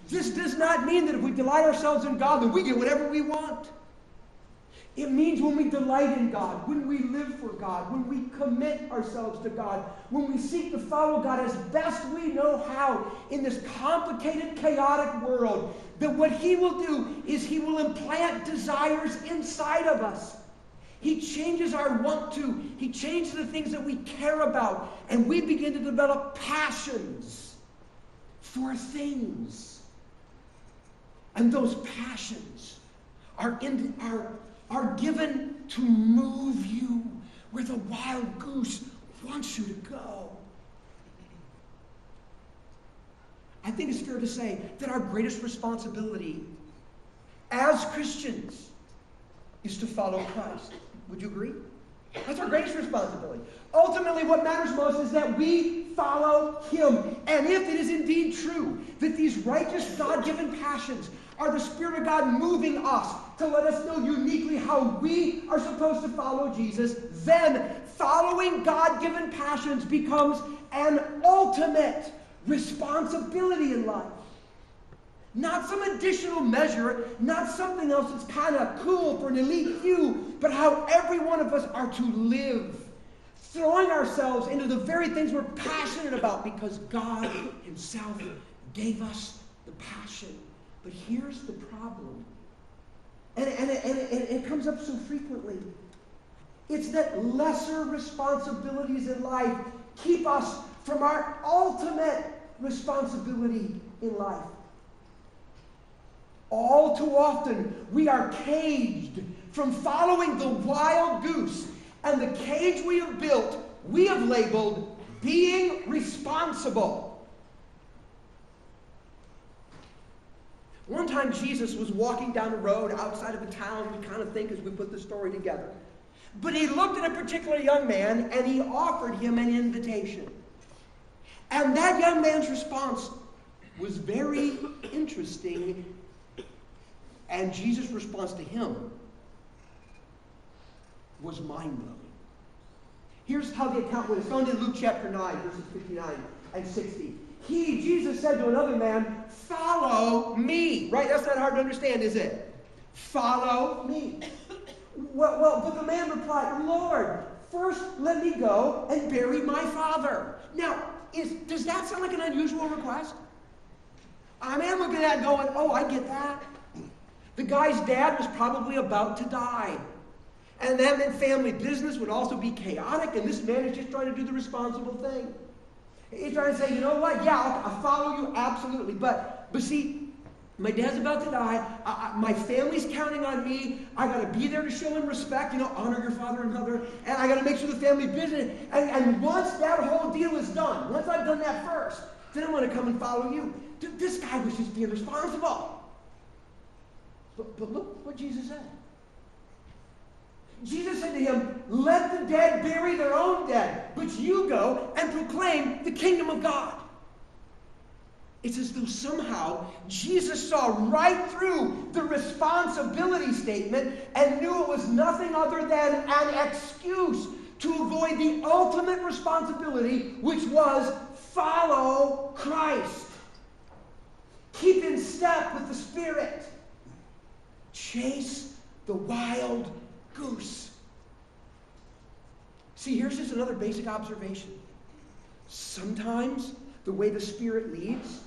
This does not mean that if we delight ourselves in God, that we get whatever we want. It means when we delight in God, when we live for God, when we commit ourselves to God, when we seek to follow God as best we know how in this complicated, chaotic world, that what He will do is He will implant desires inside of us. He changes our want to. He changes the things that we care about. And we begin to develop passions for things. And those passions are given to move you where the wild goose wants you to go. I think it's fair to say that our greatest responsibility as Christians is to follow Christ. Would you agree? That's our greatest responsibility. Ultimately, what matters most is that we follow Him. And if it is indeed true that these righteous, God-given passions are the Spirit of God moving us to let us know uniquely how we are supposed to follow Jesus, then following God-given passions becomes an ultimate responsibility in life. Not some additional measure, not something else that's kind of cool for an elite few, but how every one of us are to live, throwing ourselves into the very things we're passionate about because God Himself gave us the passion. But here's the problem, and it comes up so frequently. It's that lesser responsibilities in life keep us from our ultimate responsibility in life. All too often, we are caged from following the wild goose, and the cage we have built, we have labeled being responsible. One time Jesus was walking down a road outside of a town, we kind of think as we put the story together. But He looked at a particular young man and He offered him an invitation. And that young man's response was very interesting. And Jesus' response to him was mind-blowing. Here's how the account went. It's found in Luke chapter 9, verses 59 and 60. Jesus said to another man, "Follow me." Right? That's not hard to understand, is it? Follow me. Well, but the man replied, "Lord, first let me go and bury my father." Now, does that sound like an unusual request? I mean, I'm looking at that going, oh, I get that. The guy's dad was probably about to die. And that meant family business would also be chaotic, and this man is just trying to do the responsible thing. He's trying to say, you know what, yeah, I'll follow you, absolutely. But see, my dad's about to die. My family's counting on me. I got to be there to show him respect, honor your father and mother. And I got to make sure the family business. And once that whole deal is done, once I've done that first, then I'm going to come and follow you. This guy was just being responsible. But look what Jesus said. Jesus said to him, "Let the dead bury their own dead, but you go and proclaim the kingdom of God." It's as though somehow Jesus saw right through the responsibility statement and knew it was nothing other than an excuse to avoid the ultimate responsibility, which was follow Christ. Keep in step with the Spirit. Chase the wild goose. See, here's just another basic observation. Sometimes the way the Spirit leads,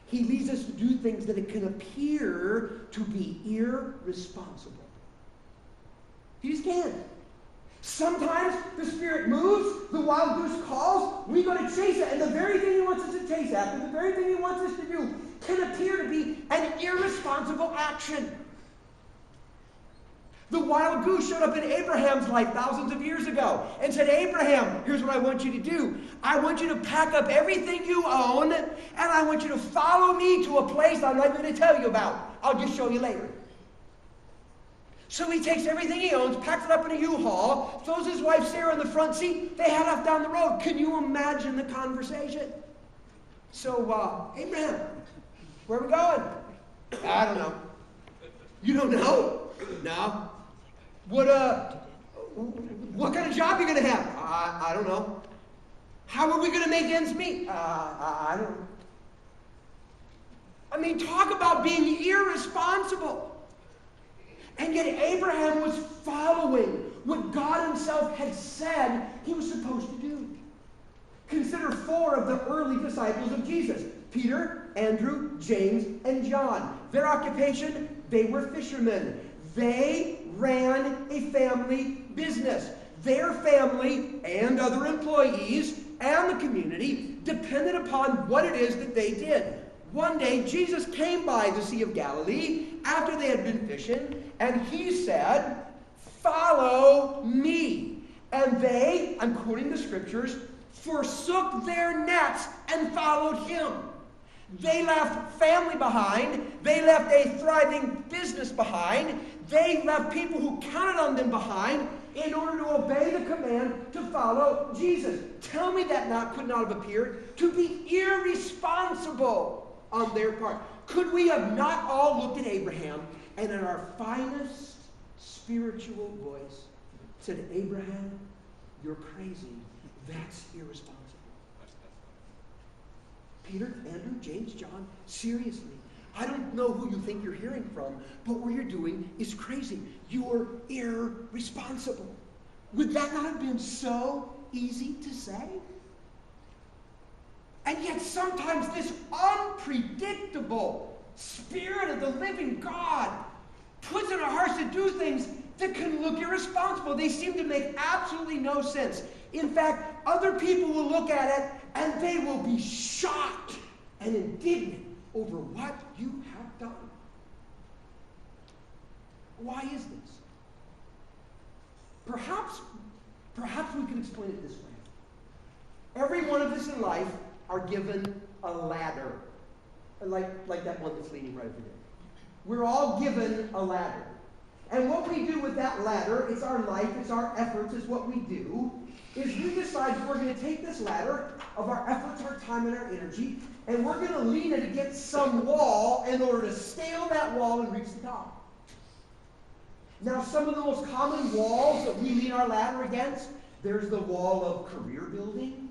He leads us to do things that it can appear to be irresponsible. He just can. Sometimes the Spirit moves, the wild goose calls, we go to chase it, and the very thing He wants us to chase after, the very thing He wants us to do, can appear to be an irresponsible action. The wild goose showed up in Abraham's life thousands of years ago and said, "Abraham, here's what I want you to do. I want you to pack up everything you own, and I want you to follow me to a place I'm not going to tell you about. I'll just show you later." So he takes everything he owns, packs it up in a U-Haul, throws his wife Sarah in the front seat. They head off down the road. Can you imagine the conversation? So, Abraham, where are we going? I don't know. You don't know? No. What kind of job are you going to have? I don't know. How are we going to make ends meet? I don't know. I mean, talk about being irresponsible. And yet Abraham was following what God himself had said he was supposed to do. Consider 4 of the early disciples of Jesus: Peter, Andrew, James, and John. Their occupation, they were fishermen. They ran a family business. Their family and other employees and the community depended upon what it is that they did. One day, Jesus came by the Sea of Galilee after they had been fishing, and he said, "Follow me." And they, I'm quoting the scriptures, forsook their nets and followed him. They left family behind. They left a thriving business behind. They left people who counted on them behind in order to obey the command to follow Jesus. Tell me that could not have appeared to be irresponsible on their part. Could we have not all looked at Abraham and in our finest spiritual voice said, "Abraham, you're crazy. That's irresponsible." Peter, Andrew, James, John, seriously, I don't know who you think you're hearing from, but what you're doing is crazy. You're irresponsible. Would that not have been so easy to say? And yet sometimes this unpredictable Spirit of the living God puts in our hearts to do things that can look irresponsible. They seem to make absolutely no sense. In fact, other people will look at it and they will be shocked and indignant over what you have done. Why is this? Perhaps we can explain it this way. Every one of us in life are given a ladder, like that one that's leaning right over there. We're all given a ladder. And what we do with that ladder, it's our life, it's our efforts, it's what we do, is we decide we're going to take this ladder of our efforts, our time, and our energy, and we're going to lean it against some wall in order to scale that wall and reach the top. Now, some of the most common walls that we lean our ladder against, there's the wall of career building.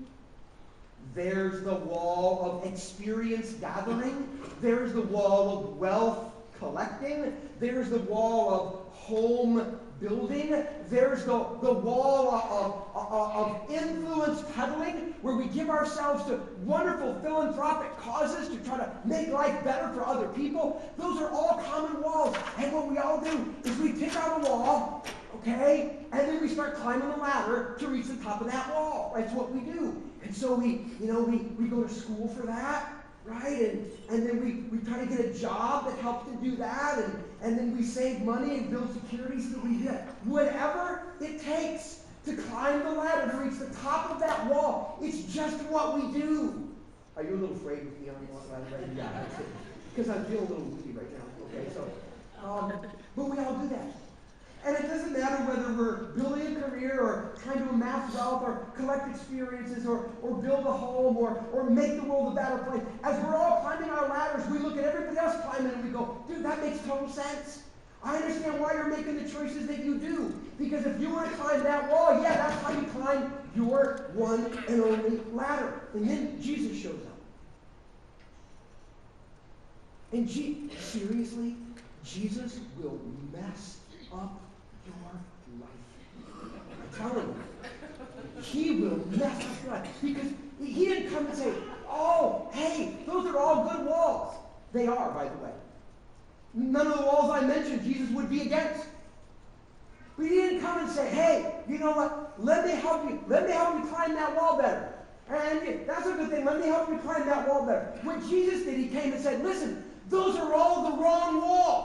There's the wall of experience gathering. There's the wall of wealth collecting. There's the wall of home building. There's the wall of influence peddling, where we give ourselves to wonderful philanthropic causes to try to make life better for other people. Those are all common walls. And what we all do is we pick out a wall, okay, and then we start climbing the ladder to reach the top of that wall. That's what we do. And so we go to school for that, right? And then we try to get a job that helps to do that, and then we save money and build securities that we get. Whatever it takes to climb the ladder to reach the top of that wall, it's just what we do. Are you a little afraid with me on the ladder right now? Yeah, that's it. Because I'm feeling a little woozy right now. Okay, so, but we all do that. And it doesn't matter whether we're building a career or trying to amass wealth or collect experiences or build a home or make the world a better place. As we're all climbing our ladders, we look at everybody else climbing and we go, dude, that makes total sense. I understand why you're making the choices that you do. Because if you want to climb that wall, yeah, that's how you climb your one and only ladder. And then Jesus shows up. And seriously, Jesus will mess up your life. I'm telling you. He will mess up your life. Because he didn't come and say, oh, hey, those are all good walls. They are, by the way. None of the walls I mentioned Jesus would be against. But he didn't come and say, hey, you know what? Let me help you climb that wall better. And that's a good thing. Let me help you climb that wall better. What Jesus did, he came and said, listen, those are all the wrong walls.